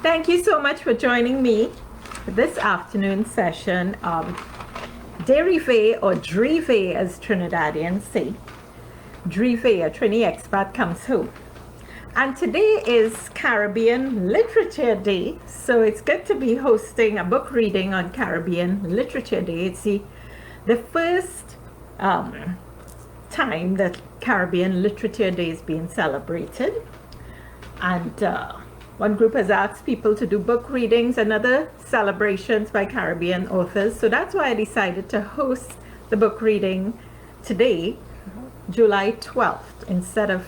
Thank you so much for joining me for this afternoon session of Derive or Dreevay, as Trinidadians say. Dreevay, or Trini Expat Comes Home. And today is Caribbean Literature Day, so it's good to be hosting a book reading on Caribbean Literature Day. It's the first time that Caribbean Literature Day is being celebrated. And one group has asked people to do book readings and other celebrations by Caribbean authors. So that's why I decided to host the book reading today, July 12th, instead of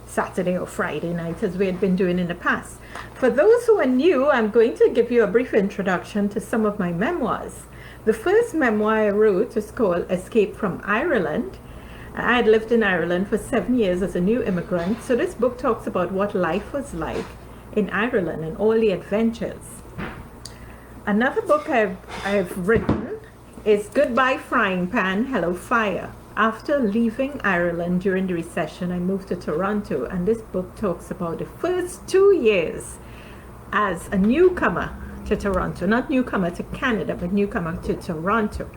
Saturday or Friday night as we had been doing in the past. For those who are new, I'm going to give you a brief introduction to some of my memoirs. The first memoir I wrote is called Escape from Ireland. I had lived in Ireland for 7 years as a new immigrant, so this book talks about what life was like in Ireland and all the adventures. Another book I've written is Goodbye Frying Pan, Hello Fire. After leaving Ireland during the recession, I moved to Toronto, and this book talks about the first 2 years as a newcomer to Toronto. Not newcomer to Canada, but newcomer to Toronto.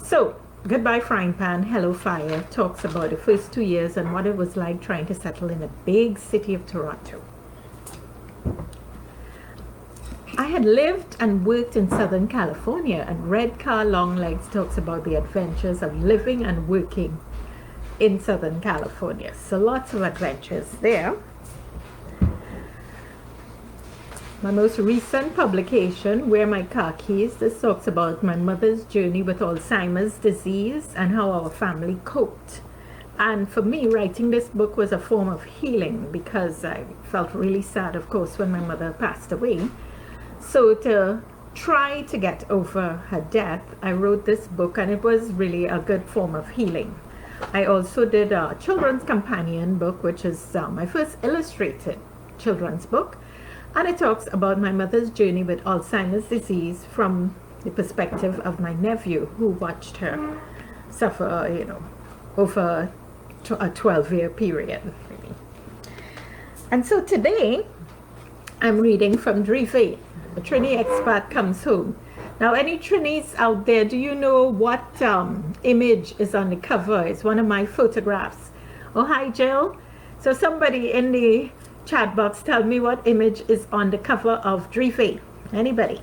So, Goodbye Frying Pan, Hello Fire talks about the first 2 years and what it was like trying to settle in the big city of Toronto. I had lived and worked in Southern California, and Red Car Long Legs talks about the adventures of living and working in Southern California. So lots of adventures there. My most recent publication, Where My Car Keys, this talks about my mother's journey with Alzheimer's disease and how our family coped. And for me, writing this book was a form of healing because I felt really sad, of course, when my mother passed away. So to try to get over her death, I wrote this book, and it was really a good form of healing. I also did a children's companion book, which is my first illustrated children's book. And it talks about my mother's journey with Alzheimer's disease from the perspective of my nephew, who watched her suffer, over a 12-year period. And so today, I'm reading from Dreevay, Trini Expat Comes Home. Now, any Trinis out there, do you know what image is on the cover? It's one of my photographs. Oh, hi, Jill. So somebody in the chat box, tell me what image is on the cover of Dreevay. Anybody?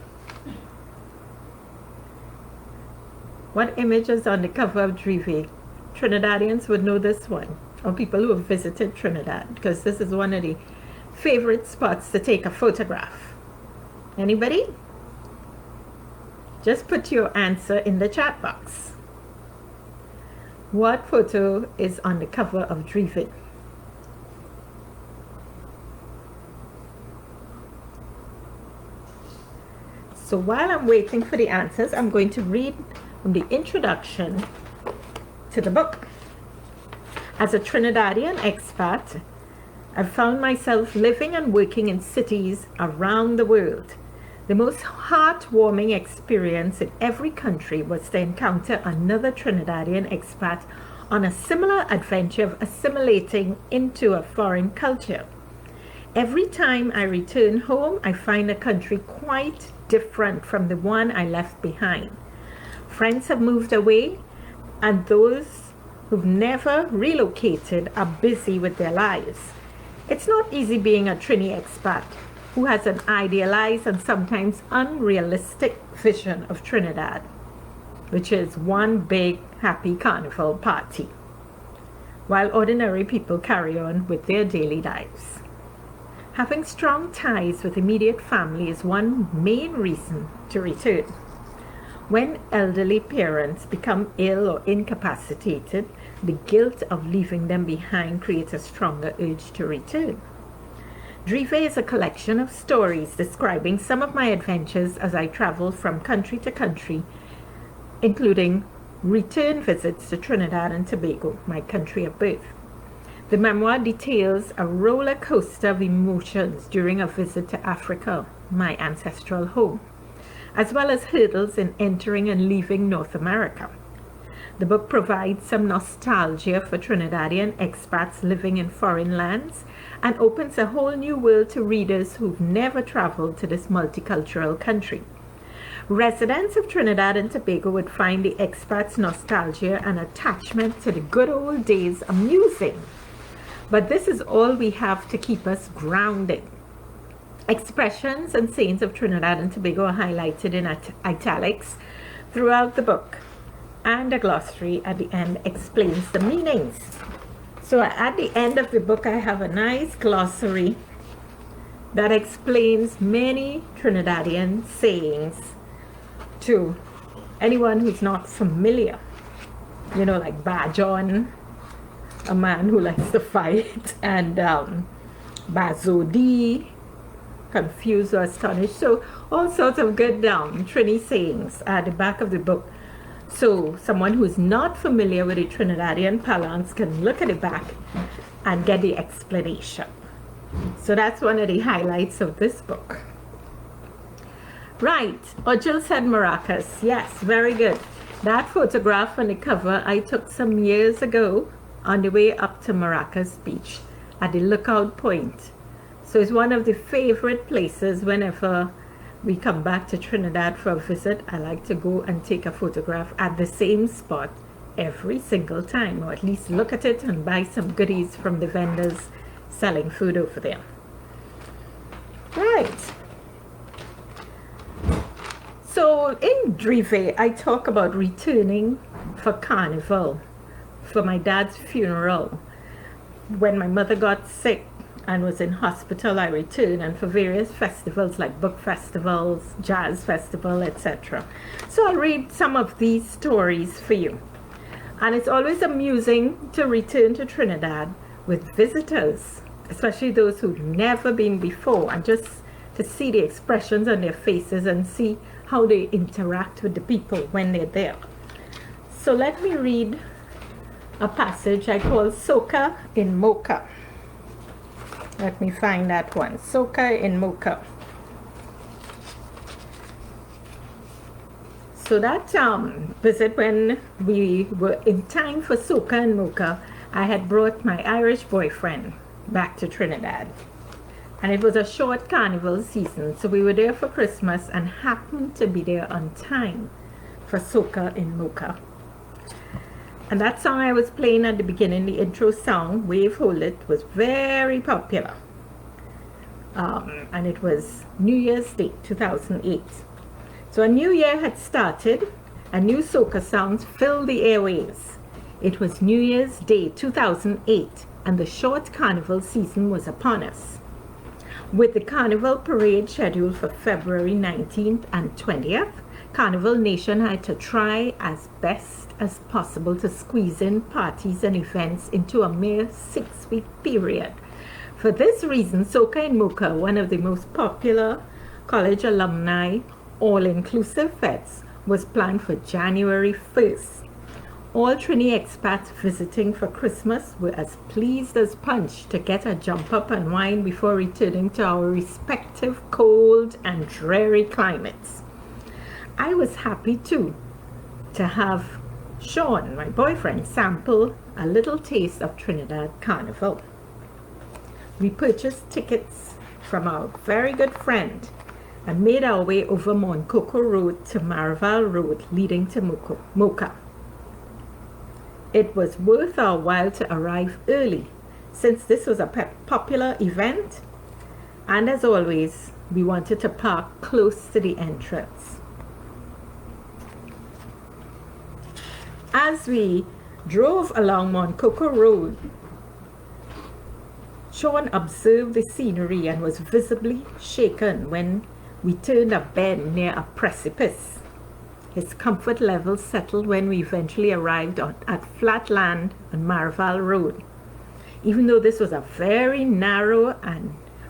What image is on the cover of Dreevay? Trinidadians would know this one, or people who have visited Trinidad, because this is one of the favorite spots to take a photograph. Anybody? Just put your answer in the chat box. What photo is on the cover of Dreevay? So while I'm waiting for the answers, I'm going to read from the introduction to the book. As a Trinidadian expat, I've found myself living and working in cities around the world. The most heartwarming experience in every country was to encounter another Trinidadian expat on a similar adventure of assimilating into a foreign culture. Every time I return home, I find a country quite different from the one I left behind. Friends have moved away, and those who've never relocated are busy with their lives. It's not easy being a Trini expat who has an idealized and sometimes unrealistic vision of Trinidad, which is one big happy carnival party, while ordinary people carry on with their daily lives. Having strong ties with immediate family is one main reason to return. When elderly parents become ill or incapacitated, the guilt of leaving them behind creates a stronger urge to return. Dreevay is a collection of stories describing some of my adventures as I travel from country to country, including return visits to Trinidad and Tobago, my country of birth. The memoir details a roller coaster of emotions during a visit to Africa, my ancestral home, as well as hurdles in entering and leaving North America. The book provides some nostalgia for Trinidadian expats living in foreign lands and opens a whole new world to readers who've never traveled to this multicultural country. Residents of Trinidad and Tobago would find the expats' nostalgia and attachment to the good old days amusing. But this is all we have to keep us grounded. Expressions and sayings of Trinidad and Tobago are highlighted in italics throughout the book, and a glossary at the end explains the meanings. So at the end of the book, I have a nice glossary that explains many Trinidadian sayings to anyone who's not familiar. You know, like Bajon, a man who likes to fight, and Bazodi, confused or astonished. So all sorts of good Trini sayings at the back of the book. So someone who is not familiar with the Trinidadian parlance can look at the back and get the explanation. So that's one of the highlights of this book. Right, Ojil said maracas. Yes, very good. That photograph on the cover I took some years ago on the way up to Maracas Beach at the lookout point. So it's one of the favorite places whenever we come back to Trinidad for a visit. I like to go and take a photograph at the same spot every single time, or at least look at it and buy some goodies from the vendors selling food over there. Right. So in Derivé, I talk about returning for Carnival, for my dad's funeral. When my mother got sick and was in hospital, I returned, and for various festivals like book festivals, jazz festival, etc. So I'll read some of these stories for you. And it's always amusing to return to Trinidad with visitors, especially those who've never been before, and just to see the expressions on their faces and see how they interact with the people when they're there. So let me read a passage I call Soca in Mocha. Let me find that one. Soca in Mocha. So that visit, when we were in time for Soca in Mocha, I had brought my Irish boyfriend back to Trinidad. And it was a short carnival season, so we were there for Christmas and happened to be there on time for Soca in Mocha. And that song I was playing at the beginning, the intro song, Wave Hold It, was very popular. And it was New Year's Day, 2008. So a new year had started, and new soca songs filled the airwaves. It was New Year's Day, 2008, and the short carnival season was upon us. With the carnival parade scheduled for February 19th and 20th, Carnival Nation had to try as best as possible to squeeze in parties and events into a mere 6-week period. For this reason, Soca in Mocha, one of the most popular college alumni all-inclusive fetes, was planned for January 1st. All Trini expats visiting for Christmas were as pleased as punch to get a jump up and wine before returning to our respective cold and dreary climates. I was happy too to have Sean, my boyfriend, sample a little taste of Trinidad Carnival. We purchased tickets from our very good friend and made our way over Moncoco Road to Maraval Road, leading to Mocha. It was worth our while to arrive early, since this was a popular event, and as always, we wanted to park close to the entrance. As we drove along Moncoco Road, Sean observed the scenery and was visibly shaken when we turned a bend near a precipice. His comfort level settled when we eventually arrived at flat land on Maraval Road. Even though this was a very narrow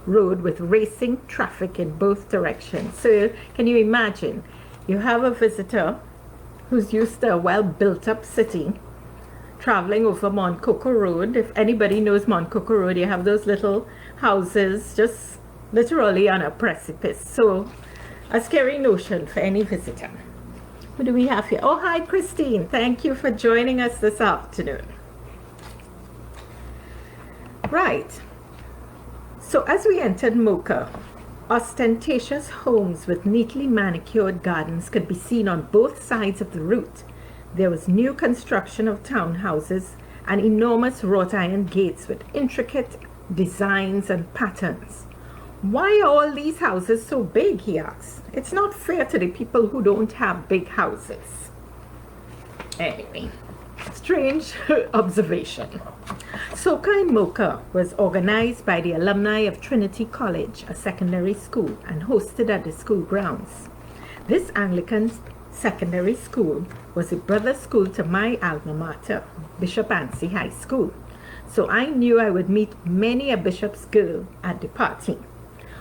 road with racing traffic in both directions. So can you imagine, you have a visitor who's used to a well-built-up city traveling over Moncoco Road. If anybody knows Moncoco Road, you have those little houses just literally on a precipice. So a scary notion for any visitor. Who do we have here? Oh, hi, Christine. Thank you for joining us this afternoon. Right. So as we entered Mocha, ostentatious homes with neatly manicured gardens could be seen on both sides of the route. There was new construction of townhouses and enormous wrought iron gates with intricate designs and patterns. Why are all these houses so big, he asks. It's not fair to the people who don't have big houses. Anyway, strange observation. Soca in Mocha was organized by the alumni of Trinity College, a secondary school, and hosted at the school grounds. This Anglican secondary school was a brother school to my alma mater, Bishop Anstey High School. So I knew I would meet many a bishop's girl at the party.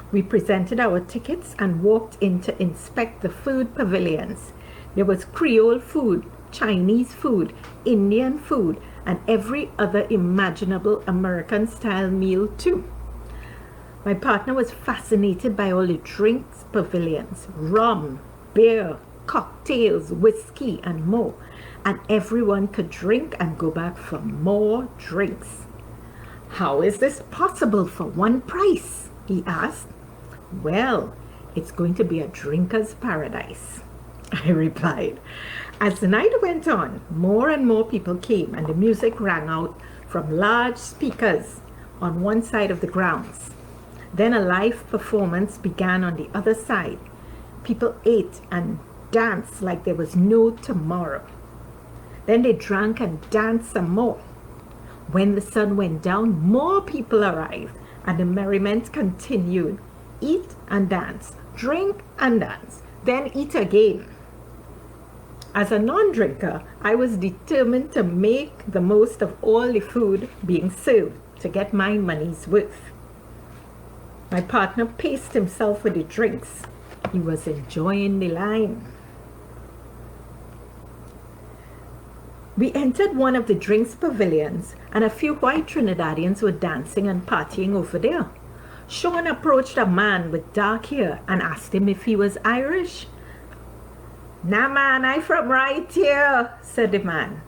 We presented our tickets and walked in to inspect the food pavilions. There was Creole food, Chinese food, Indian food, and every other imaginable American-style meal too. My partner was fascinated by all the drinks pavilions, rum, beer, cocktails, whiskey, and more, and everyone could drink and go back for more drinks. How is this possible for one price? He asked. Well, it's going to be a drinker's paradise, I replied. As the night went on, more and more people came, and the music rang out from large speakers on one side of the grounds. Then a live performance began on the other side. People ate and danced like there was no tomorrow. Then they drank and danced some more. When the sun went down, more people arrived, and the merriment continued. Eat and dance, drink and dance, then eat again. As a non-drinker, I was determined to make the most of all the food being served to get my money's worth. My partner paced himself with the drinks. He was enjoying the line. We entered one of the drinks pavilions, and a few white Trinidadians were dancing and partying over there. Sean approached a man with dark hair and asked him if he was Irish. "Nah, man, I from right here," said the man.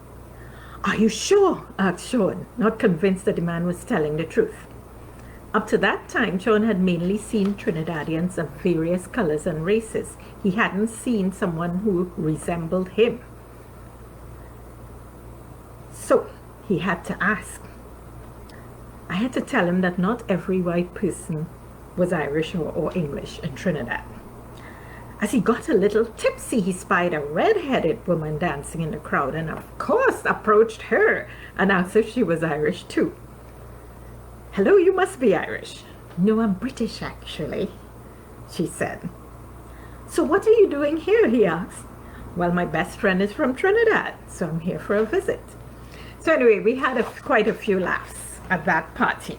"Are you sure?" asked Sean, not convinced that the man was telling the truth. Up to that time, Sean had mainly seen Trinidadians of various colors and races. He hadn't seen someone who resembled him. So he had to ask. I had to tell him that not every white person was Irish or English in Trinidad. As he got a little tipsy, he spied a red-headed woman dancing in the crowd and of course approached her and asked if she was Irish too. "Hello, you must be Irish." "No, I'm British actually," she said. "So what are you doing here?" he asked. "Well, my best friend is from Trinidad, so I'm here for a visit." So anyway, we had quite a few laughs at that party.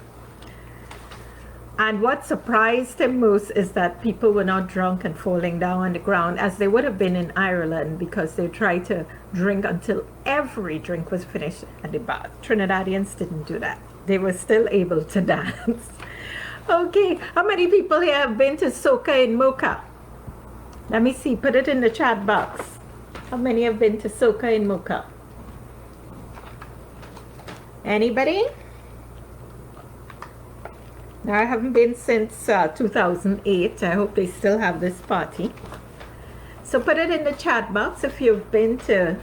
And what surprised him most is that people were not drunk and falling down on the ground as they would have been in Ireland, because they tried to drink until every drink was finished at the bar. Trinidadians didn't do that. They were still able to dance. Okay, how many people here have been to Soca in Mocha? Let me see, put it in the chat box. How many have been to Soca in Mocha? Anybody? Now, I haven't been since 2008. I hope they still have this party. So put it in the chat box if you've been to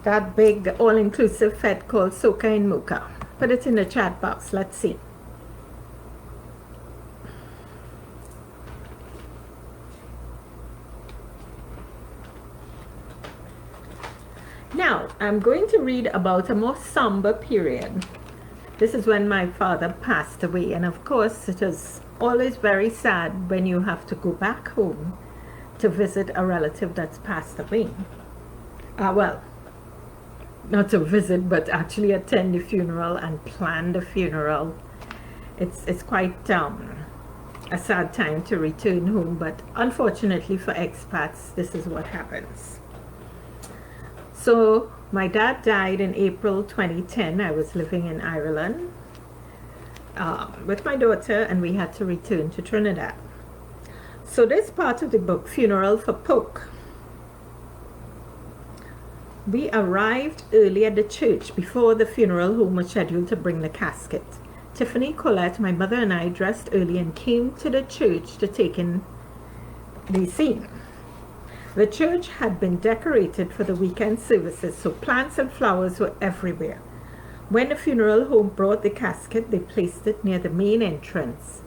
that big all-inclusive fete called Soca in Mocha. Put it in the chat box. Let's see. Now, I'm going to read about a more somber period. This is when my father passed away, and of course it is always very sad when you have to go back home to visit a relative that's passed away. Well, not to visit, but actually attend the funeral and plan the funeral. It's quite a sad time to return home, but unfortunately for expats, this is what happens. So my dad died in April 2010. I was living in Ireland with my daughter, and we had to return to Trinidad. So this part of the book, Funeral for Poke, We arrived early at the church before the funeral home was scheduled to bring the casket. Tiffany, Colette, my mother, and I dressed early and came to the church to take in the scene. The church had been decorated for the weekend services, so plants and flowers were everywhere. When the funeral home brought the casket, they placed it near the main entrance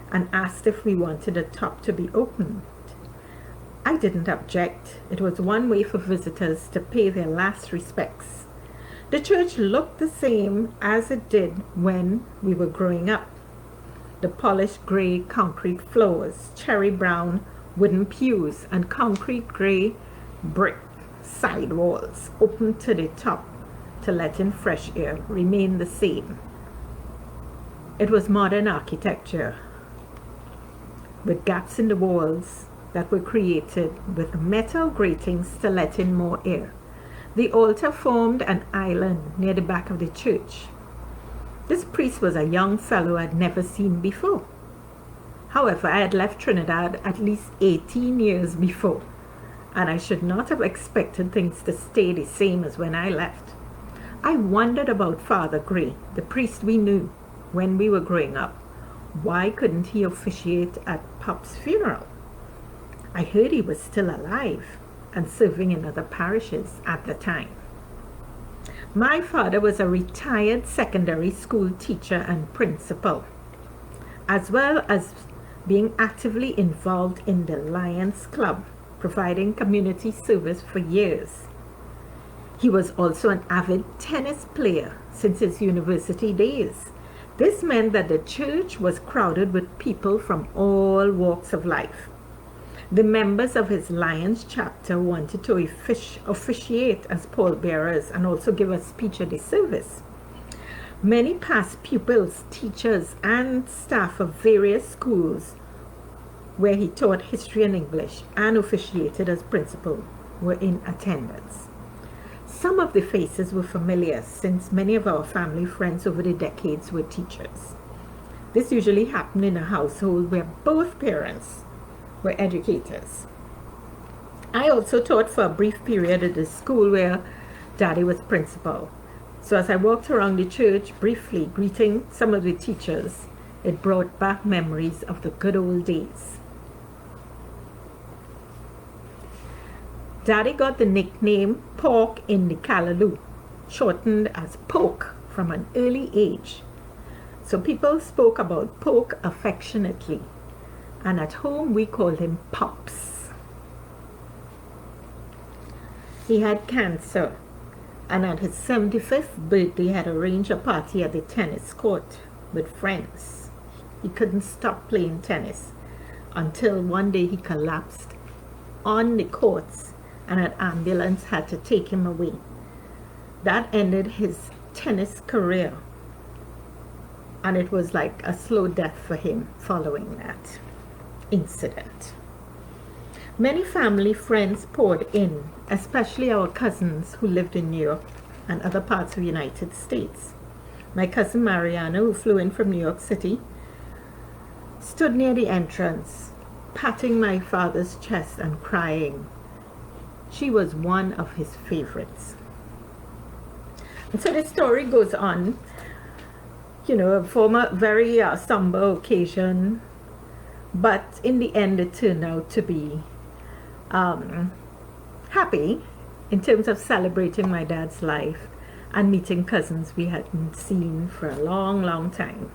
and asked if we wanted the top to be opened. I didn't object. It was one way for visitors to pay their last respects. The church looked the same as it did when we were growing up. The polished gray concrete floors, cherry brown wooden pews, and concrete gray brick side walls open to the top to let in fresh air remained the same. It was modern architecture with gaps in the walls that were created with metal gratings to let in more air. The altar formed an island near the back of the church. This priest was a young fellow I'd never seen before. However, I had left Trinidad at least 18 years before, and I should not have expected things to stay the same as when I left. I wondered about Father Gray, the priest we knew when we were growing up. Why couldn't he officiate at Pop's funeral? I heard he was still alive and serving in other parishes at the time. My father was a retired secondary school teacher and principal, as well as being actively involved in the Lions Club, providing community service for years. He was also an avid tennis player since his university days. This meant that the church was crowded with people from all walks of life. The members of his Lions chapter wanted to officiate as pallbearers and also give a speech at the service. Many past pupils, teachers, and staff of various schools where he taught history and English and officiated as principal were in attendance. Some of the faces were familiar since many of our family friends over the decades were teachers. This usually happened in a household where both parents were educators. I also taught for a brief period at the school where Daddy was principal. So as I walked around the church briefly greeting some of the teachers, it brought back memories of the good old days. Daddy got the nickname Pork in the Callaloo, shortened as Poke, from an early age. So people spoke about Poke affectionately, and at home we called him Pops. He had cancer, and at his 75th birthday had arranged a party at the tennis court with friends. He couldn't stop playing tennis until one day he collapsed on the courts and an ambulance had to take him away. That ended his tennis career, and it was like a slow death for him following that incident. Many family friends poured in, especially our cousins who lived in New York and other parts of the United States. My cousin Mariana, who flew in from New York City, stood near the entrance, patting my father's chest and crying. She was one of his favorites. And so the story goes on, a former very somber occasion, but in the end it turned out to be happy in terms of celebrating my dad's life and meeting cousins we hadn't seen for a long, long time,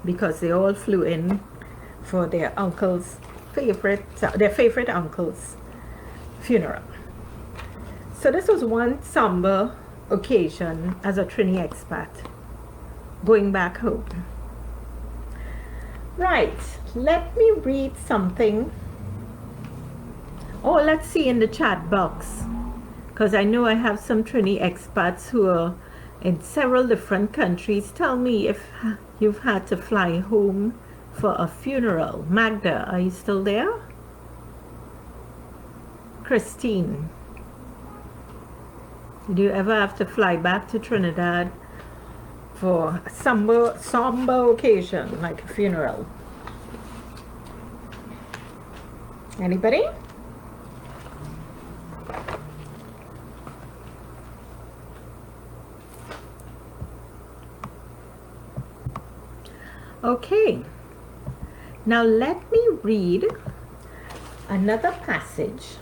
because they all flew in for their favorite uncle's funeral. So this was one somber occasion as a Trini expat going back home. Right, let me read something. Oh, let's see in the chat box, because I know I have some Trini expats who are in several different countries. Tell me if you've had to fly home for a funeral. Magda, are you still there? Christine, did you ever have to fly back to Trinidad for a somber occasion like a funeral? Anybody? Okay, now let me read another passage.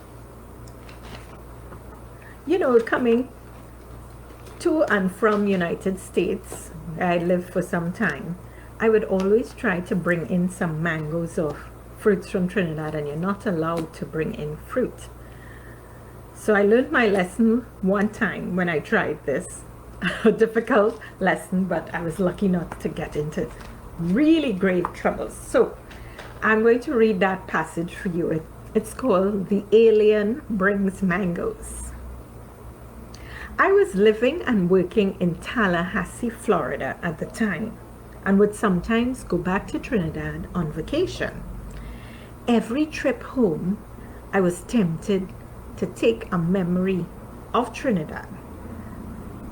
You know, coming to and from United States, where I lived for some time, I would always try to bring in some mangoes or fruits from Trinidad, and you're not allowed to bring in fruit. So I learned my lesson one time when I tried this. A difficult lesson, but I was lucky not to get into really grave trouble. So I'm going to read that passage for you. It's called The Alien Brings Mangoes. I was living and working in Tallahassee, Florida at the time, and would sometimes go back to Trinidad on vacation. Every trip home, I was tempted to take a memory of Trinidad,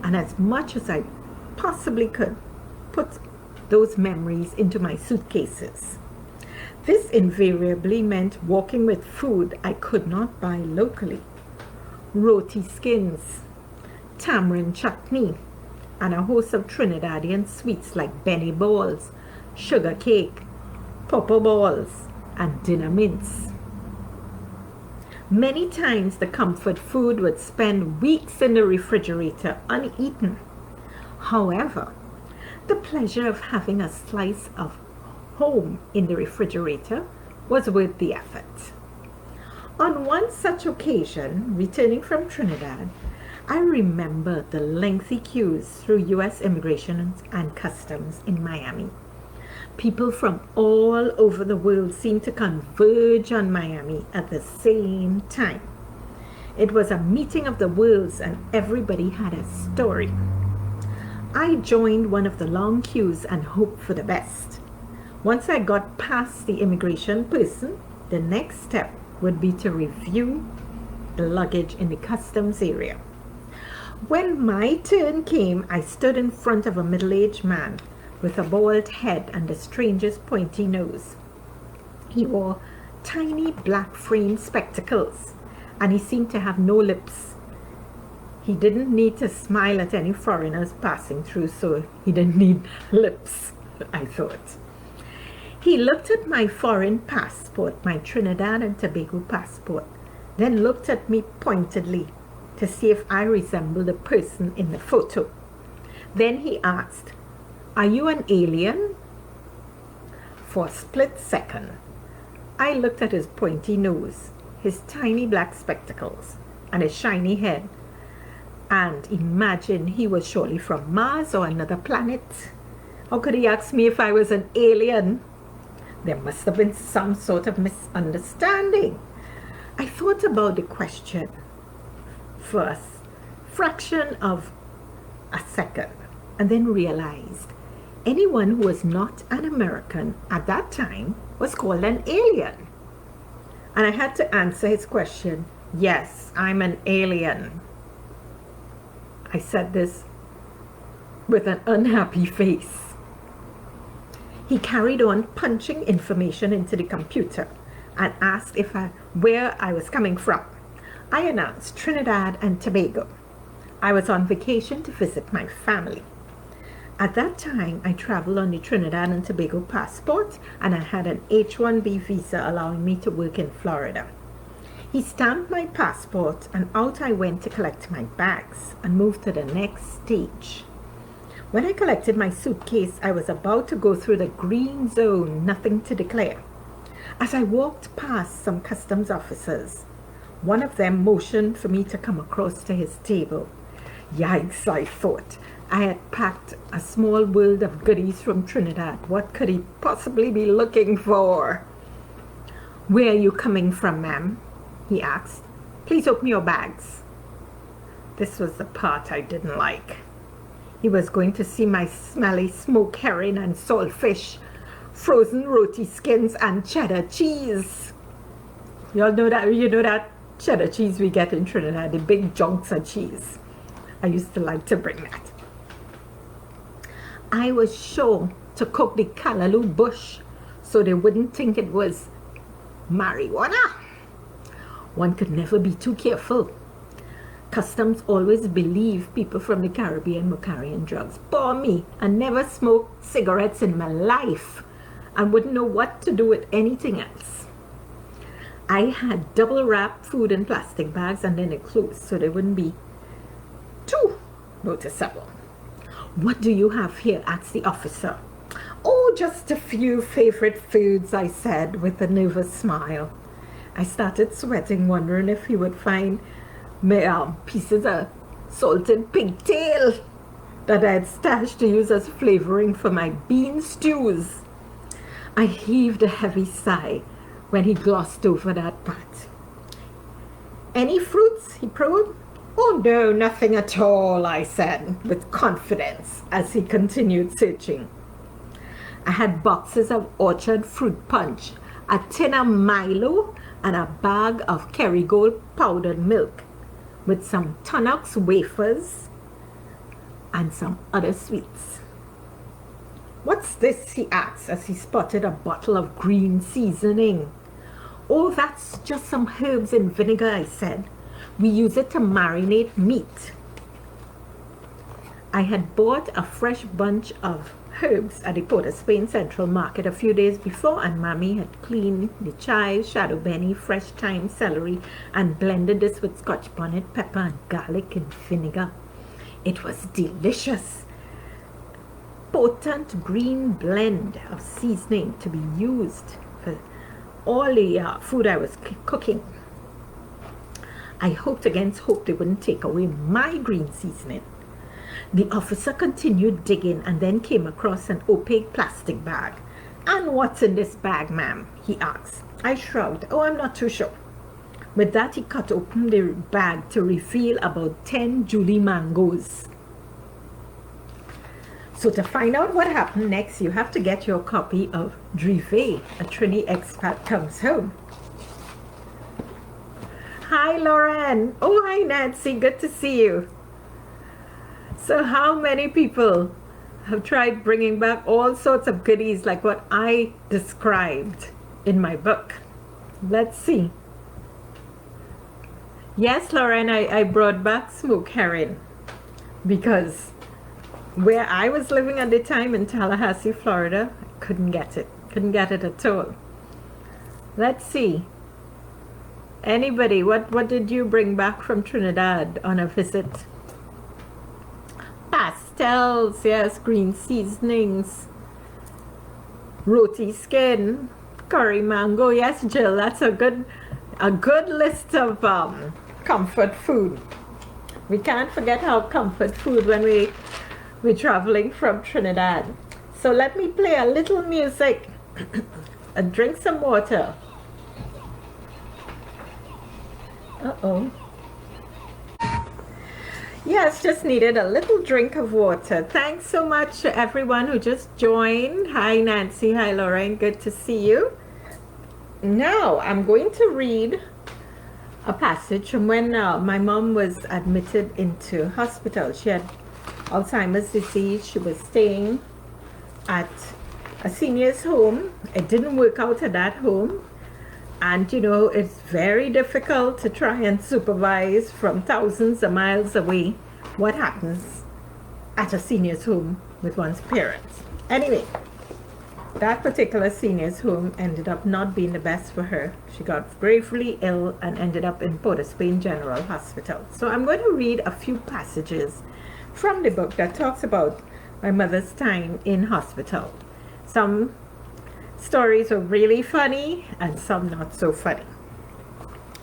and as much as I possibly could, put those memories into my suitcases. This invariably meant walking with food I could not buy locally. Roti skins, tamarind chutney, and a host of Trinidadian sweets like Benny balls, sugar cake, pawpaw balls, and dinner mince. Many times the comfort food would spend weeks in the refrigerator uneaten. However, the pleasure of having a slice of home in the refrigerator was worth the effort. On one such occasion, returning from Trinidad, I remember the lengthy queues through U.S. Immigration and Customs in Miami. People from all over the world seemed to converge on Miami at the same time. It was a meeting of the worlds, and everybody had a story. I joined one of the long queues and hoped for the best. Once I got past the immigration person, the next step would be to review the luggage in the customs area. When my turn came, I stood in front of a middle-aged man with a bald head and the strangest pointy nose. He wore tiny black frame spectacles, and he seemed to have no lips. He didn't need to smile at any foreigners passing through, so he didn't need lips, I thought. He looked at my foreign passport, my Trinidad and Tobago passport, then looked at me pointedly to see if I resembled the person in the photo. Then he asked, "Are you an alien?" For a split second, I looked at his pointy nose, his tiny black spectacles, and his shiny head, and imagined he was surely from Mars or another planet. How could he ask me if I was an alien? There must have been some sort of misunderstanding. I thought about the question for a fraction of a second, and then realized anyone who was not an American at that time was called an alien. And I had to answer his question, "Yes, I'm an alien." I said this with an unhappy face. He carried on punching information into the computer and asked where I was coming from. I announced Trinidad and Tobago. I was on vacation to visit my family. At that time, I traveled on the Trinidad and Tobago passport, and I had an H-1B visa allowing me to work in Florida. He stamped my passport, and out I went to collect my bags and move to the next stage. When I collected my suitcase, I was about to go through the green zone, nothing to declare. As I walked past some customs officers, one of them motioned for me to come across to his table. Yikes, I thought. I had packed a small world of goodies from Trinidad. What could he possibly be looking for? "Where are you coming from, ma'am?" he asked. "Please open your bags." This was the part I didn't like. He was going to see my smelly smoked herring and saltfish, frozen roti skins, and cheddar cheese. You know that cheddar cheese we get in Trinidad, the big chunks of cheese. I used to like to bring that. I was sure to cook the callaloo bush so they wouldn't think it was marijuana. One could never be too careful. Customs always believe people from the Caribbean were carrying drugs. Poor me, I never smoked cigarettes in my life and wouldn't know what to do with anything else. I had double wrapped food in plastic bags and then it closed so they wouldn't be too noticeable. What do you have here? Asked the officer. Oh, just a few favorite foods, I said with a nervous smile. I started sweating, wondering if he would find pieces of salted pigtail that I had stashed to use as flavoring for my bean stews. I heaved a heavy sigh when he glossed over that part. Any fruits? He probed. Oh no, nothing at all, I said with confidence as he continued searching. I had boxes of orchard fruit punch, a tin of Milo, and a bag of Kerrygold powdered milk with some Tunnock's wafers and some other sweets. What's this? He asked as he spotted a bottle of green seasoning. Oh, that's just some herbs in vinegar, I said. We use it to marinate meat. I had bought a fresh bunch of herbs at the Port of Spain Central Market a few days before, and Mommy had cleaned the chives, shadow benny, fresh thyme, celery, and blended this with Scotch bonnet pepper and garlic and vinegar. It was delicious. Potent green blend of seasoning to be used for all the food I was cooking. I hoped against hope they wouldn't take away my green seasoning. The officer continued digging and then came across an opaque plastic bag. And what's in this bag, ma'am? He asked. I shrugged. Oh, I'm not too sure. With that, he cut open the bag to reveal about 10 Julie mangoes. So to find out what happened next, you have to get your copy of Dreevay, a Trini Expat Comes Home. Hi, Lauren. Oh, hi, Nancy. Good to see you. So how many people have tried bringing back all sorts of goodies like what I described in my book? Let's see. Yes, Lauren, I brought back smoked herring because where I was living at the time in Tallahassee, Florida, I couldn't get it. Couldn't get it at all. Let's see. Anybody, what did you bring back from Trinidad on a visit? Pastels, yes, green seasonings, roti skin, curry mango. Yes, Jill, that's a good list of comfort food. We can't forget our comfort food when we're traveling from Trinidad. So let me play a little music and drink some water. Uh-oh. Yes, just needed a little drink of water. Thanks so much to everyone who just joined. Hi, Nancy. Hi, Lauren. Good to see you. Now, I'm going to read a passage from when my mom was admitted into hospital. She had Alzheimer's disease. She was staying at a senior's home. It didn't work out at that home. And you know, it's very difficult to try and supervise from thousands of miles away what happens at a senior's home with one's parents. Anyway, that particular senior's home ended up not being the best for her. She got gravely ill and ended up in Port of Spain General Hospital. So I'm going to read a few passages from the book that talks about my mother's time in hospital. Some stories are really funny and some not so funny,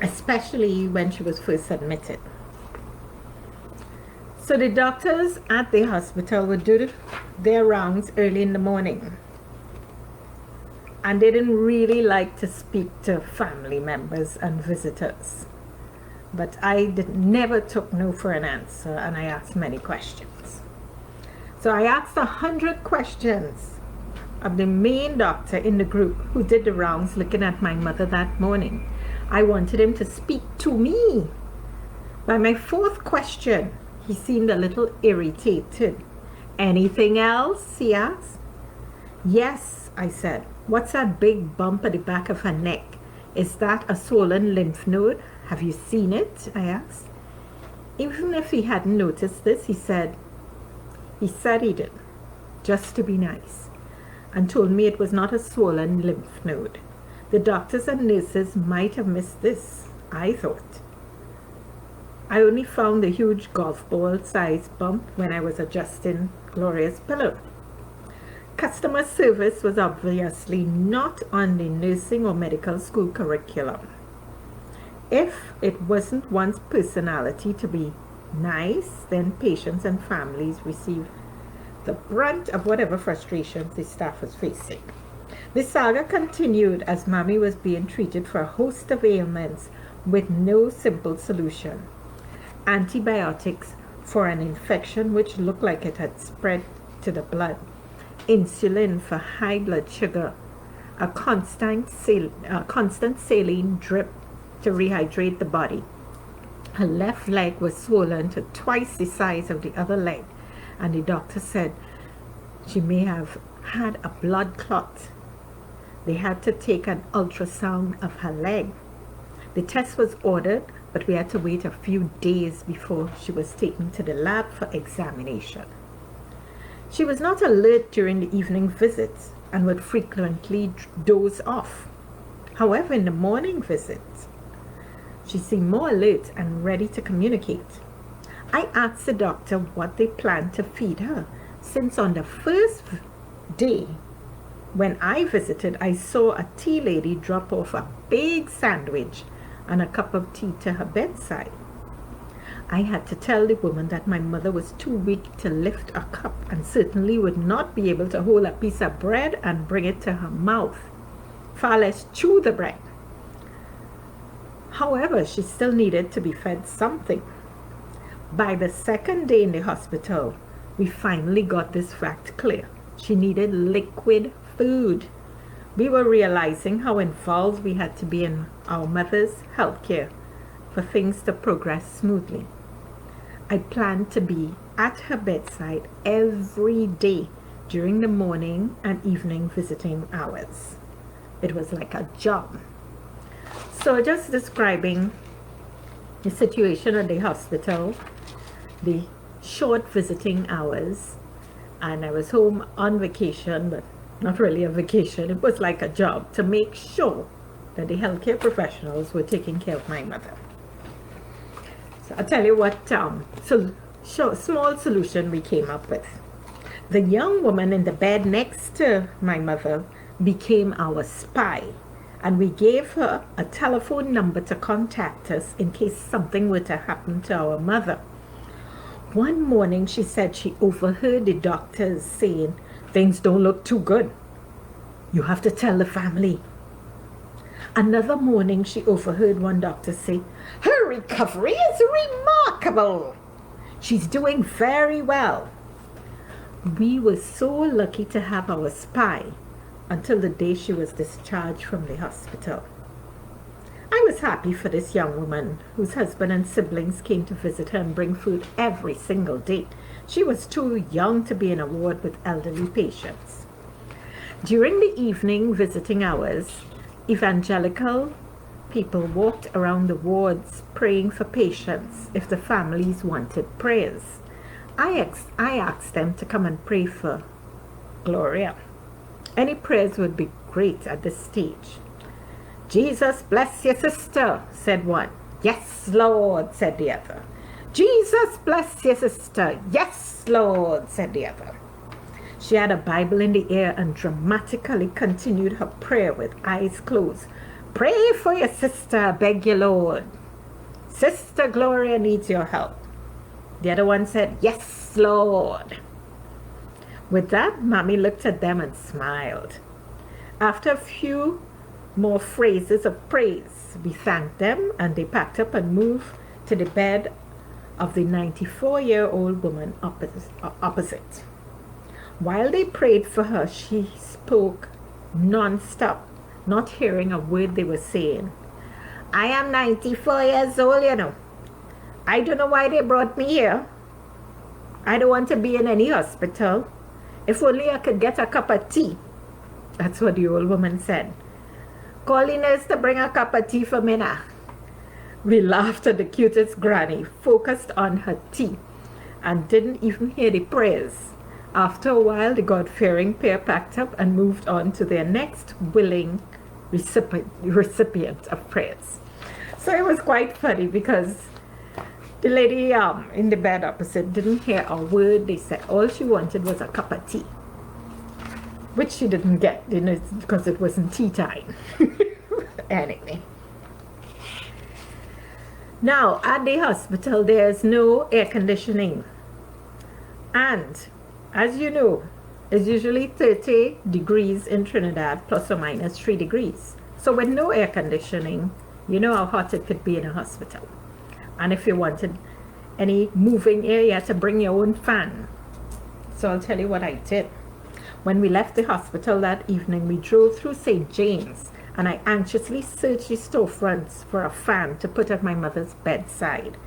especially when she was first admitted. So the doctors at the hospital would do their rounds early in the morning, and they didn't really like to speak to family members and visitors. But I never took no for an answer, and I asked many questions. So I asked 100 questions of the main doctor in the group who did the rounds looking at my mother that morning. I wanted him to speak to me. By my fourth question, he seemed a little irritated. Anything else? He asked. Yes, I said. What's that big bump at the back of her neck? Is that a swollen lymph node? Have you seen it? I asked. Even if he hadn't noticed this, he said he did, just to be nice, and told me it was not a swollen lymph node. The doctors and nurses might have missed this, I thought. I only found the huge golf ball-sized bump when I was adjusting Gloria's pillow. Customer service was obviously not on the nursing or medical school curriculum. If it wasn't one's personality to be nice, then patients and families receive the brunt of whatever frustrations the staff was facing. The saga continued as Mommy was being treated for a host of ailments with no simple solution. Antibiotics for an infection which looked like it had spread to the blood, insulin for high blood sugar, a constant saline drip to rehydrate the body. Her left leg was swollen to twice the size of the other leg, and the doctor said she may have had a blood clot. They had to take an ultrasound of her leg. The test was ordered, but we had to wait a few days before she was taken to the lab for examination. She was not alert during the evening visits and would frequently doze off. However, in the morning visits, she seemed more alert and ready to communicate. I asked the doctor what they planned to feed her, since on the first day when I visited, I saw a tea lady drop off a big sandwich and a cup of tea to her bedside. I had to tell the woman that my mother was too weak to lift a cup and certainly would not be able to hold a piece of bread and bring it to her mouth, far less chew the bread. However, she still needed to be fed something. By the second day in the hospital, we finally got this fact clear. She needed liquid food. We were realizing how involved we had to be in our mother's healthcare for things to progress smoothly. I planned to be at her bedside every day during the morning and evening visiting hours. It was like a job. So just describing the situation at the hospital, the short visiting hours, and I was home on vacation, but not really a vacation. It was like a job to make sure that the healthcare professionals were taking care of my mother. So I'll tell you what small solution we came up with. The young woman in the bed next to my mother became our spy, and we gave her a telephone number to contact us in case something were to happen to our mother. One morning she said she overheard the doctors saying, "Things don't look too good. You have to tell the family." Another morning she overheard one doctor say, "Her recovery is remarkable. She's doing very well." We were so lucky to have our spy until the day she was discharged from the hospital. I was happy for this young woman whose husband and siblings came to visit her and bring food every single day. She was too young to be in a ward with elderly patients. During the evening visiting hours, evangelical people walked around the wards praying for patients if the families wanted prayers. I asked them to come and pray for Gloria. Any prayers would be great at this stage. "Jesus bless your sister," said one. "Yes, Lord," said the other. "Jesus bless your sister." "Yes, Lord," said the other. She had a Bible in the air and dramatically continued her prayer with eyes closed. "Pray for your sister, beg you, Lord. Sister Gloria needs your help." The other one said, "Yes, Lord." With that, Mommy looked at them and smiled. After a few more phrases of praise, we thanked them and they packed up and moved to the bed of the 94-year-old woman opposite. While they prayed for her, she spoke non-stop, not hearing a word they were saying. "I am 94 years old, you know. I don't know why they brought me here. I don't want to be in any hospital. If only I could get a cup of tea." That's what the old woman said. "Call the nurse to bring a cup of tea for me now. We laughed at the cutest granny, focused on her tea, and didn't even hear the prayers. After a while, the God-fearing pair packed up and moved on to their next willing recipient of prayers. So it was quite funny because the lady in the bed opposite didn't hear a word they said. All she wanted was a cup of tea, which she didn't get, because it wasn't tea time. Anyway. Now, at the hospital, there's no air conditioning. And, as you know, it's usually 30 degrees in Trinidad, plus or minus 3 degrees. So with no air conditioning, you know how hot it could be in a hospital. And if you wanted any moving air, you had to bring your own fan. So I'll tell you what I did. When we left the hospital that evening, we drove through St. James, and I anxiously searched the storefronts for a fan to put at my mother's bedside.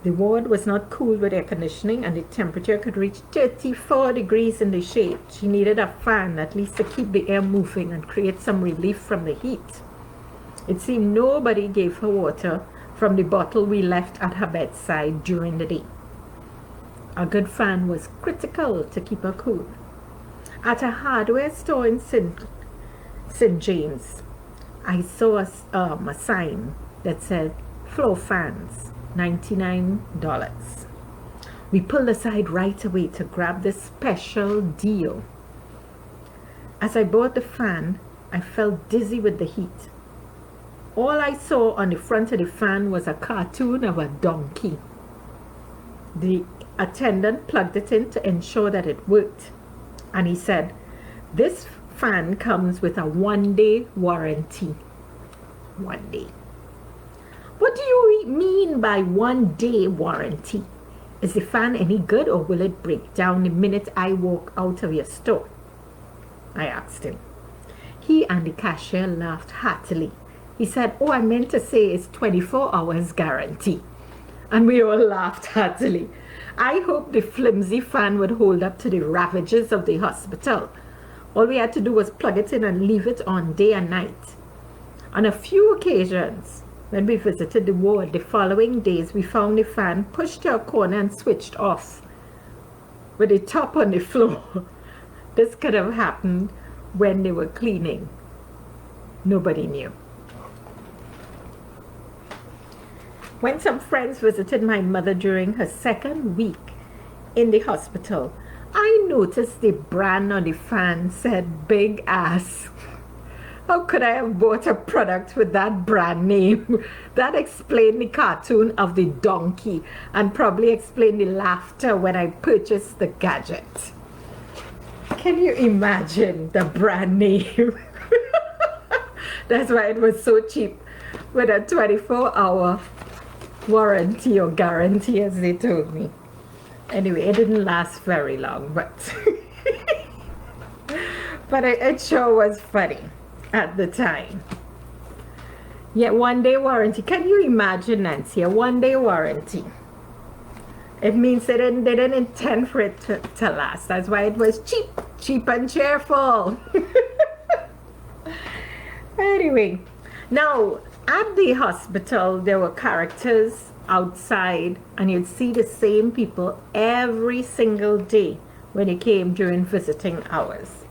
The ward was not cooled with air conditioning, and the temperature could reach 34 degrees in the shade. She needed a fan, at least to keep the air moving and create some relief from the heat. It seemed nobody gave her water from the bottle we left at her bedside during the day. A good fan was critical to keep her cool. At a hardware store in St. James, I saw a sign that said floor fans, $99. We pulled aside right away to grab this special deal. As I bought the fan, I felt dizzy with the heat. All I saw on the front of the fan was a cartoon of a donkey. The attendant plugged it in to ensure that it worked. And he said, "This fan comes with a 1-day warranty." 1 day. What do you mean by 1-day warranty? Is the fan any good, or will it break down the minute I walk out of your store? I asked him. He and the cashier laughed heartily. He said, "Oh, I meant to say it's 24 hours guarantee." And we all laughed heartily. I hoped the flimsy fan would hold up to the ravages of the hospital. All we had to do was plug it in and leave it on day and night. On a few occasions, when we visited the ward the following days, we found the fan pushed to a corner and switched off with the top on the floor. This could have happened when they were cleaning. Nobody knew. When some friends visited my mother during her second week in the hospital, I noticed the brand on the fan said "Big Ass." How could I have bought a product with that brand name? That explained the cartoon of the donkey, and probably explained the laughter when I purchased the gadget. Can you imagine the brand name? That's why it was so cheap, with a 24-hour warranty or guarantee, as they told me. Anyway, it didn't last very long, but but it sure was funny at the time. Yet 1-day warranty. Can you imagine, Nancy, a 1-day warranty? It means they didn't intend for it to last. That's why it was cheap and cheerful. Anyway, now at the hospital, there were characters outside, and you'd see the same people every single day when you came during visiting hours.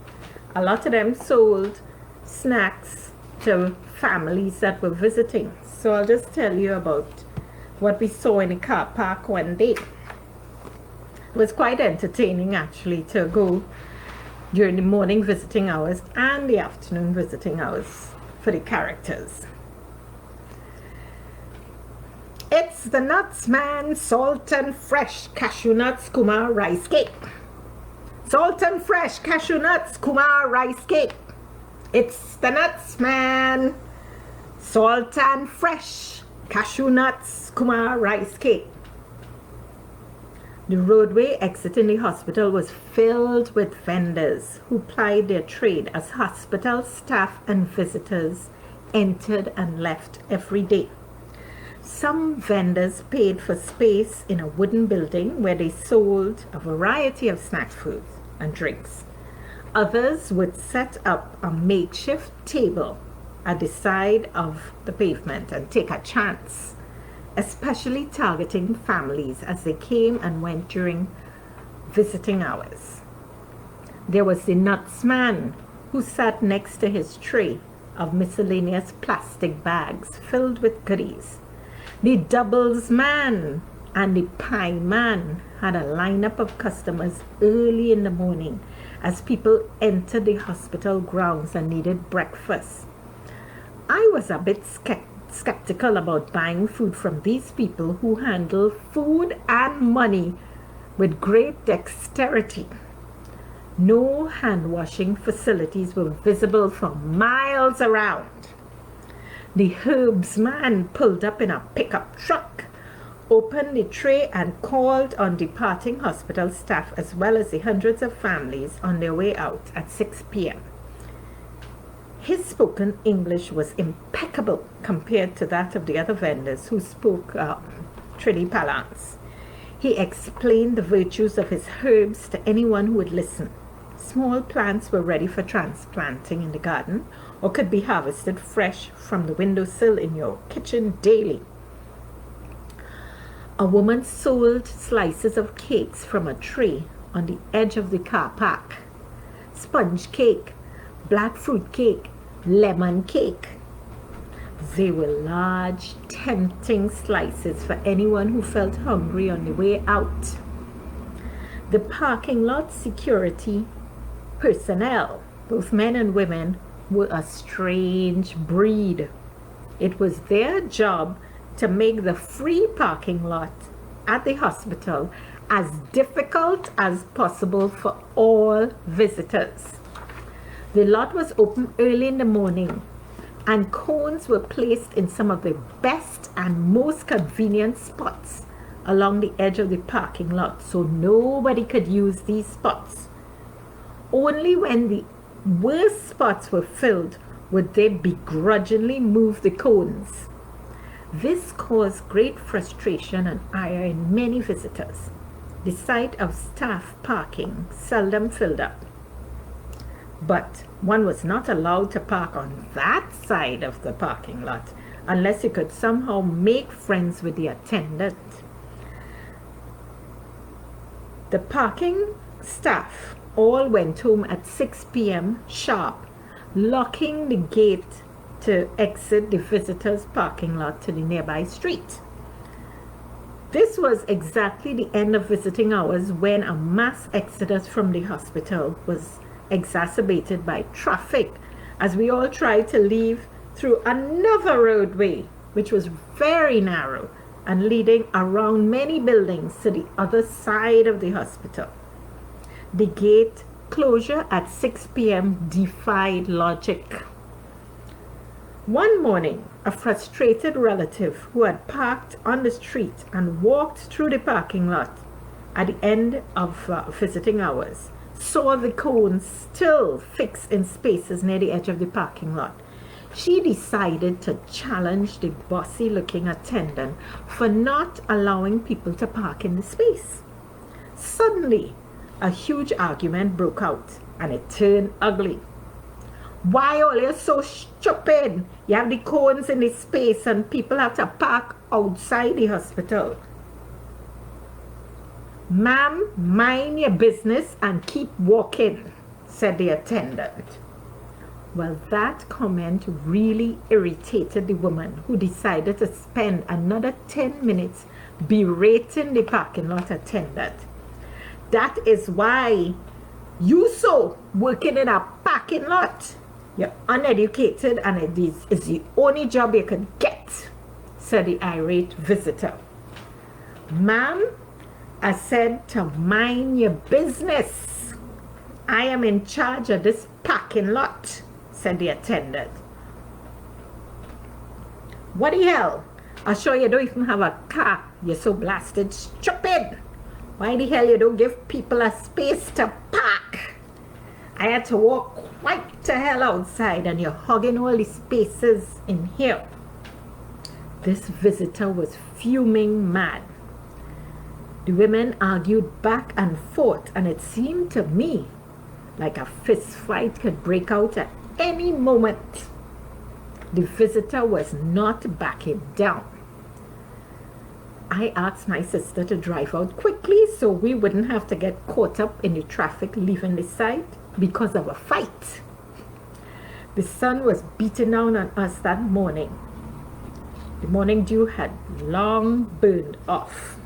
A lot of them sold snacks to families that were visiting. So I'll just tell you about what we saw in the car park one day. It was quite entertaining, actually, to go during the morning visiting hours and the afternoon visiting hours for the characters. It's the Nuts Man Salt and Fresh Cashew Nuts Kumar Rice Cake. Salt and Fresh Cashew Nuts Kumar Rice Cake. It's the Nuts Man Salt and Fresh Cashew Nuts Kumar Rice Cake. The roadway exiting the hospital was filled with vendors who plied their trade as hospital staff and visitors entered and left every day. Some vendors paid for space in a wooden building where they sold a variety of snack foods and drinks. Others would set up a makeshift table at the side of the pavement and take a chance especially targeting families as they came and went during visiting hours. There was the nuts man who sat next to his tray of miscellaneous plastic bags filled with goodies. The doubles man and the pie man had a lineup of customers early in the morning as people entered the hospital grounds and needed breakfast. I was a bit skeptical about buying food from these people who handle food and money with great dexterity. No hand washing facilities were visible for miles around. The herbs man pulled up in a pickup truck, opened the tray and called on departing hospital staff as well as the hundreds of families on their way out at 6 p.m. His spoken English was impeccable compared to that of the other vendors who spoke Trini parlance. He explained the virtues of his herbs to anyone who would listen. Small plants were ready for transplanting in the garden or could be harvested fresh from the windowsill in your kitchen daily. A woman sold slices of cakes from a tray on the edge of the car park. Sponge cake, black fruit cake, lemon cake. They were large, tempting slices for anyone who felt hungry on the way out. The parking lot security personnel, both men and women, were a strange breed. It was their job to make the free parking lot at the hospital as difficult as possible for all visitors. The lot was open early in the morning, and cones were placed in some of the best and most convenient spots along the edge of the parking lot, so nobody could use these spots. Only when the worst spots were filled would they begrudgingly move the cones. This caused great frustration and ire in many visitors. The sight of staff parking seldom filled up. But one was not allowed to park on that side of the parking lot unless you could somehow make friends with the attendant. The parking staff all went home at 6 p.m. sharp, locking the gate to exit the visitors' parking lot to the nearby street. This was exactly the end of visiting hours when a mass exodus from the hospital was exacerbated by traffic as we all tried to leave through another roadway which was very narrow and leading around many buildings to the other side of the hospital. The gate closure at 6 p.m. defied logic. One morning, a frustrated relative who had parked on the street and walked through the parking lot at the end of visiting hours saw the cones still fixed in spaces near the edge of the parking lot. She decided to challenge the bossy-looking attendant for not allowing people to park in the space. Suddenly, a huge argument broke out, and it turned ugly. Why are you so stupid? You have the cones in the space and people have to park outside the hospital. Ma'am, mind your business and keep walking, said the attendant. Well, that comment really irritated the woman, who decided to spend another 10 minutes berating the parking lot attendant. That is why you so working in a parking lot. You're uneducated and it is the only job you could get, said the irate visitor. Ma'am, I said to mind your business. I am in charge of this parking lot, said the attendant. What the hell? I'm sure you don't even have a car. You're so blasted stupid. Why the hell you don't give people a space to park? I had to walk quite the hell outside and you're hogging all the spaces in here. This visitor was fuming mad. The women argued back and forth, and it seemed to me like a fist fight could break out at any moment. The visitor was not backing down. I asked my sister to drive out quickly so we wouldn't have to get caught up in the traffic leaving the site because of a fight. The sun was beating down on us that morning. The morning dew had long burned off.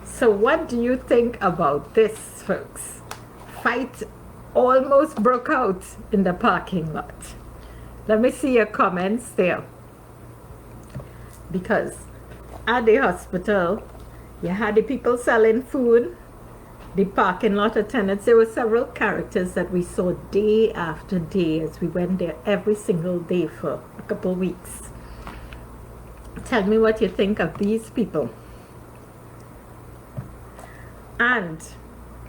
So what do you think about this, folks? Fight almost broke out in the parking lot. Let me see your comments there. Because at the hospital, you had the people selling food, the parking lot attendants. There were several characters that we saw day after day as we went there every single day for a couple of weeks. Tell me what you think of these people. And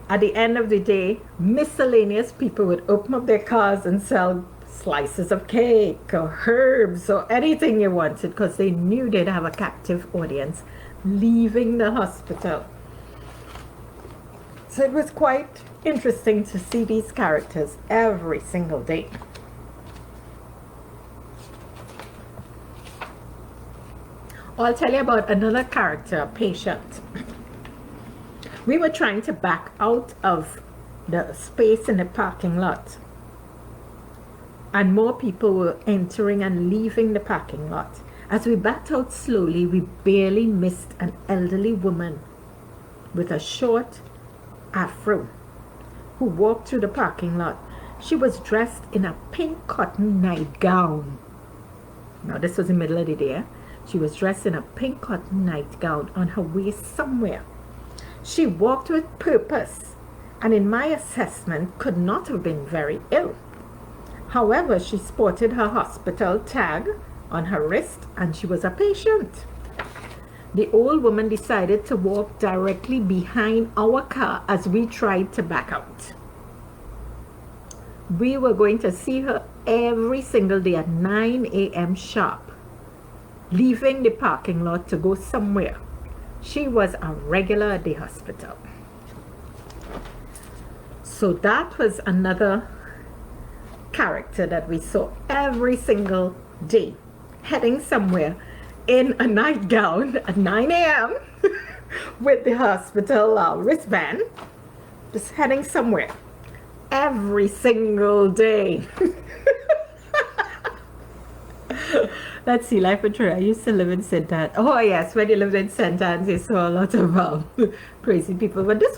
at the end of the day, miscellaneous people would open up their cars and sell slices of cake or herbs or anything you wanted because they knew they'd have a captive audience leaving the hospital. So it was quite interesting to see these characters every single day. I'll tell you about another character, a patient. We were trying to back out of the space in the parking lot, and more people were entering and leaving the parking lot. As we backed out slowly, we barely missed an elderly woman with a short afro who walked through the parking lot. She was dressed in a pink cotton nightgown. Now this was the middle of the day. She was dressed in a pink cotton nightgown on her waist somewhere. She walked with purpose, and in my assessment could not have been very ill. However, she sported her hospital tag on her wrist and she was a patient. The old woman decided to walk directly behind our car as we tried to back out. We were going to see her every single day at 9 a.m. sharp, leaving the parking lot to go somewhere. She was a regular at the hospital. So that was another character that we saw every single day, heading somewhere in a nightgown at 9 a.m. with the hospital wristband, just heading somewhere every single day. Let's see, life in Trinidad. I used to live in St. Anne. Oh yes, when you lived in St. Anne, you saw a lot of crazy people. But this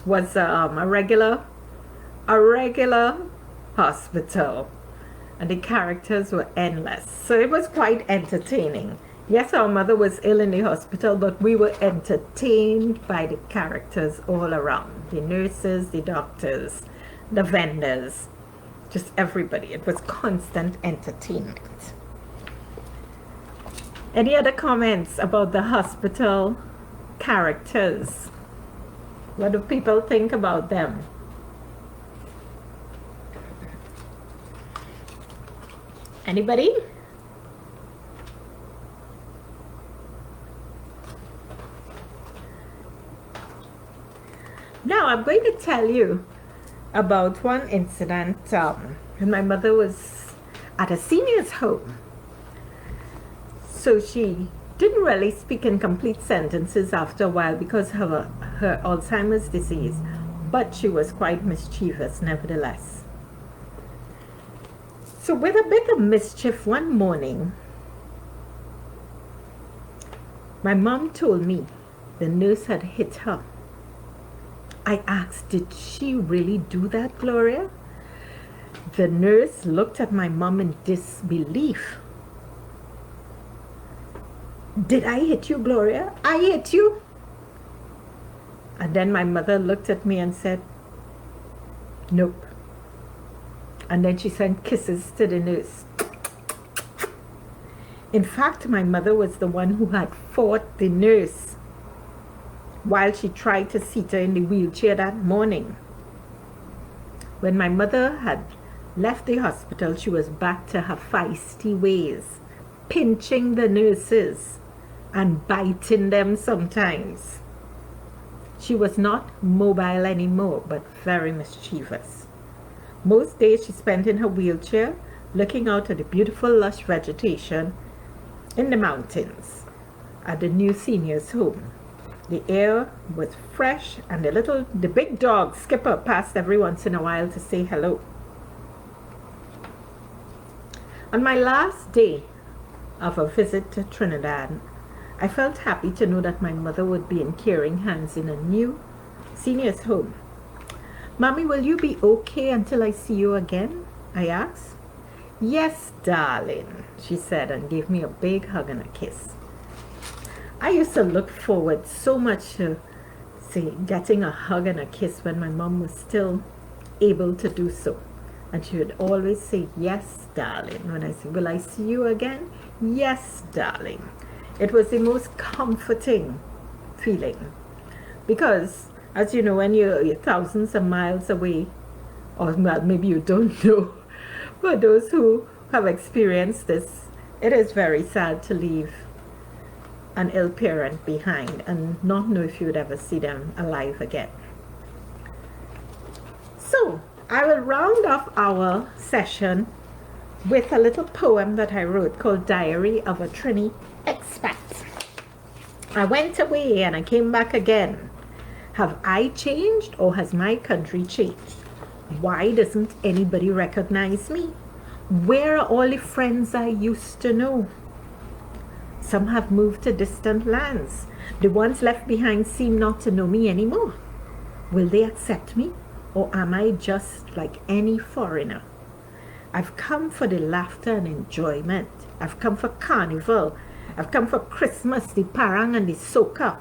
was a regular hospital, and the characters were endless. So it was quite entertaining. Yes, our mother was ill in the hospital, but we were entertained by the characters all around. The nurses, the doctors, the vendors, just everybody. It was constant entertainment. Any other comments about the hospital characters? What do people think about them? Anybody? Now I'm going to tell you about one incident when my mother was at a senior's home. So she didn't really speak in complete sentences after a while because of her Alzheimer's disease, but she was quite mischievous nevertheless. So with a bit of mischief one morning, my mom told me the nurse had hit her. I asked, did she really do that, Gloria? The nurse looked at my mom in disbelief. Did I hit you, Gloria? I hit you? And then my mother looked at me and said, nope. And then she sent kisses to the nurse. In fact, my mother was the one who had fought the nurse while she tried to seat her in the wheelchair that morning. When my mother had left the hospital, she was back to her feisty ways, pinching the nurses and biting them sometimes. She was not mobile anymore, but very mischievous. Most days she spent in her wheelchair, looking out at the beautiful lush vegetation in the mountains. at the new seniors' home. The air was fresh, and the big dog Skipper passed every once in a while to say hello. On my last day of a visit to Trinidad, I felt happy to know that my mother would be in caring hands in a new seniors' home. "Mommy, will you be okay until I see you again?" I asked. "Yes, darling," she said, and gave me a big hug and a kiss. I used to look forward so much to getting a hug and a kiss when my mom was still able to do so. And she would always say, "Yes, darling." When I said, "Will I see you again?" "Yes, darling." It was the most comforting feeling. Because, as you know, when you're thousands of miles away, or well, maybe you don't know, but those who have experienced this, it is very sad to leave an ill parent behind and not know if you would ever see them alive again. So, I will round off our session with a little poem that I wrote called Diary of a Trini Expat. I went away and I came back again. Have I changed, or has my country changed? Why doesn't anybody recognize me? Where are all the friends I used to know? Some have moved to distant lands. The ones left behind seem not to know me anymore. Will they accept me, or am I just like any foreigner? I've come for the laughter and enjoyment. I've come for carnival. I've come for Christmas, the parang and the soca.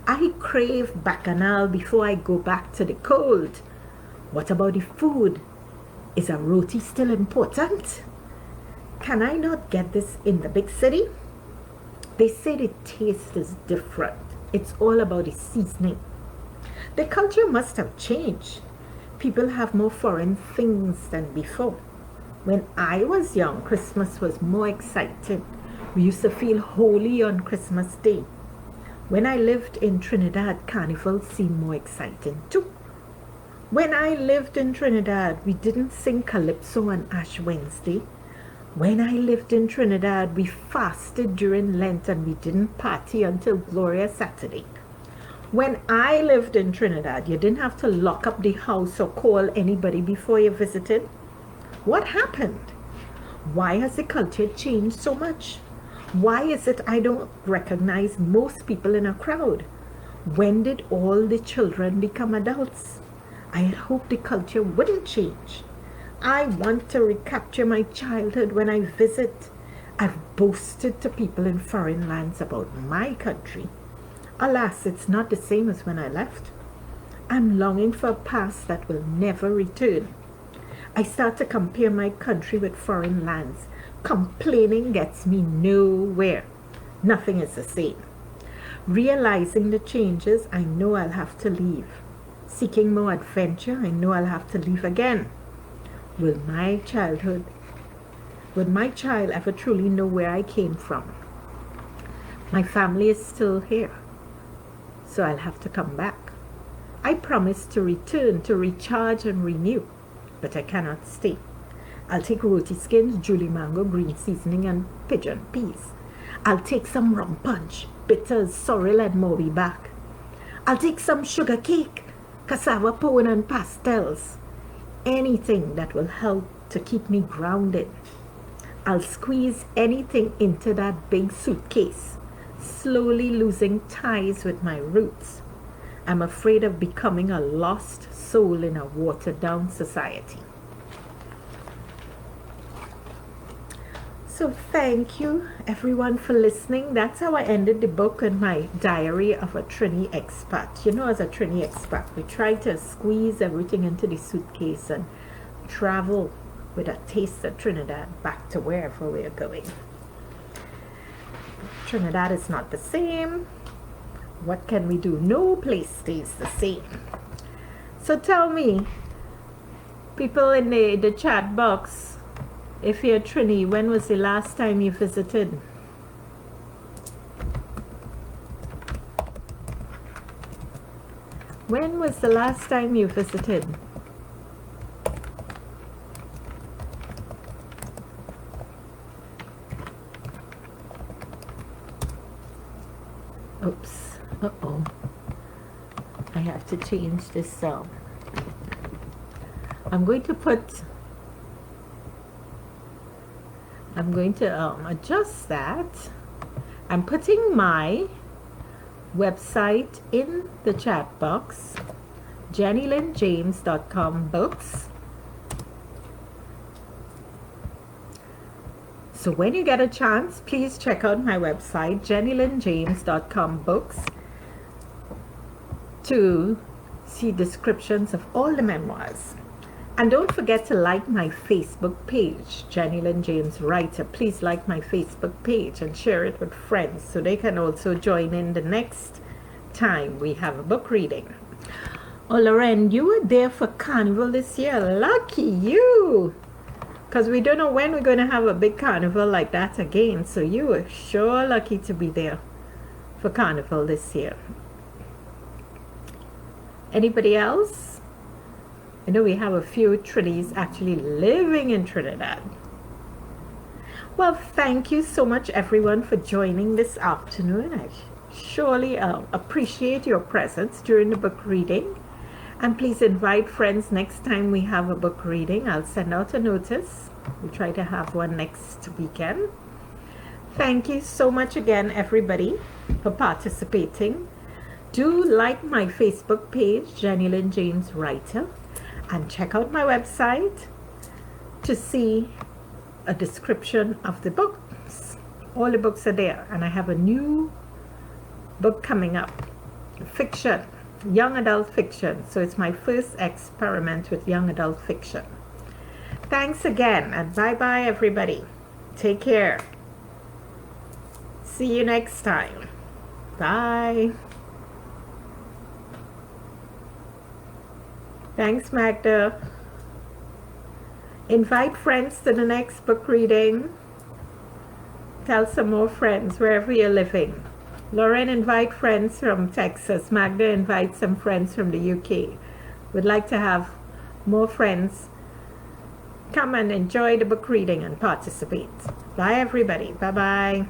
I crave bacchanal before I go back to the cold. What about the food? Is a roti still important? Can I not get this in the big city? They say the taste is different. It's all about the seasoning. The culture must have changed. People have more foreign things than before. When I was young, Christmas was more exciting. We used to feel holy on Christmas Day. When I lived in Trinidad, Carnival seemed more exciting too. When I lived in Trinidad, we didn't sing Calypso on Ash Wednesday. When I lived in Trinidad, we fasted during Lent and we didn't party until Gloria Saturday. When I lived in Trinidad, you didn't have to lock up the house or call anybody before you visited. What happened? Why has the culture changed so much? Why is it I don't recognize most people in a crowd? When did all the children become adults? I had hoped the culture wouldn't change. I want to recapture my childhood when I visit. I've boasted to people in foreign lands about my country. Alas, it's not the same as when I left. I'm longing for a past that will never return. I start to compare my country with foreign lands. Complaining gets me nowhere. Nothing is the same. Realizing the changes, I know I'll have to leave. Seeking more adventure, I know I'll have to leave again. Will my child ever truly know where I came from? My family is still here, so I'll have to come back. I promise to return to recharge and renew, but I cannot stay. I'll take roti skins, julie mango, green seasoning, and pigeon peas. I'll take some rum punch, bitters, sorrel, and Moby back. I'll take some sugar cake, cassava pone, and pastels. Anything that will help to keep me grounded. I'll squeeze anything into that big suitcase, slowly losing ties with my roots. I'm afraid of becoming a lost soul in a watered-down society. So thank you everyone for listening. That's how I ended the book in my Diary of a Trini Expat. You know, as a Trini Expat, we try to squeeze everything into the suitcase and travel with a taste of Trinidad back to wherever we're going. Trinidad is not the same. What can we do? No place stays the same. So tell me, people in the chat box, if you're Trini, when was the last time you visited? When was the last time you visited? Oops. Uh-oh. I have to change this. I'm going to adjust that. I'm putting my website in the chat box. JennylyndJames.com books. So when you get a chance, please check out my website, JennylyndJames.com books, to see descriptions of all the memoirs. And don't forget to like my Facebook page, Jennylynd James Writer. Please like my Facebook page and share it with friends so they can also join in the next time we have a book reading. Oh, Lauren, you were there for Carnival this year. Lucky you! Because we don't know when we're going to have a big carnival like that again. So you were sure lucky to be there for Carnival this year. Anybody else? I know we have a few Trinis actually living in Trinidad. Well, thank you so much, everyone, for joining this afternoon. I surely appreciate your presence during the book reading. And please invite friends next time we have a book reading. I'll send out a notice. We'll try to have one next weekend. Thank you so much again, everybody, for participating. Do like my Facebook page, Jennylynd James Writer, and check out my website to see a description of the books. All the books are there, and I have a new book coming up, fiction. Young adult fiction. So it's my first experiment with young adult fiction. Thanks again, and bye-bye, everybody. Take care. See you next time. Bye. Thanks, Magda. Invite friends to the next book reading. Tell some more friends wherever you're living. Lauren, invite friends from Texas. Magda, invite some friends from the UK. We'd like to have more friends come and enjoy the book reading and participate. Bye, everybody. Bye-bye.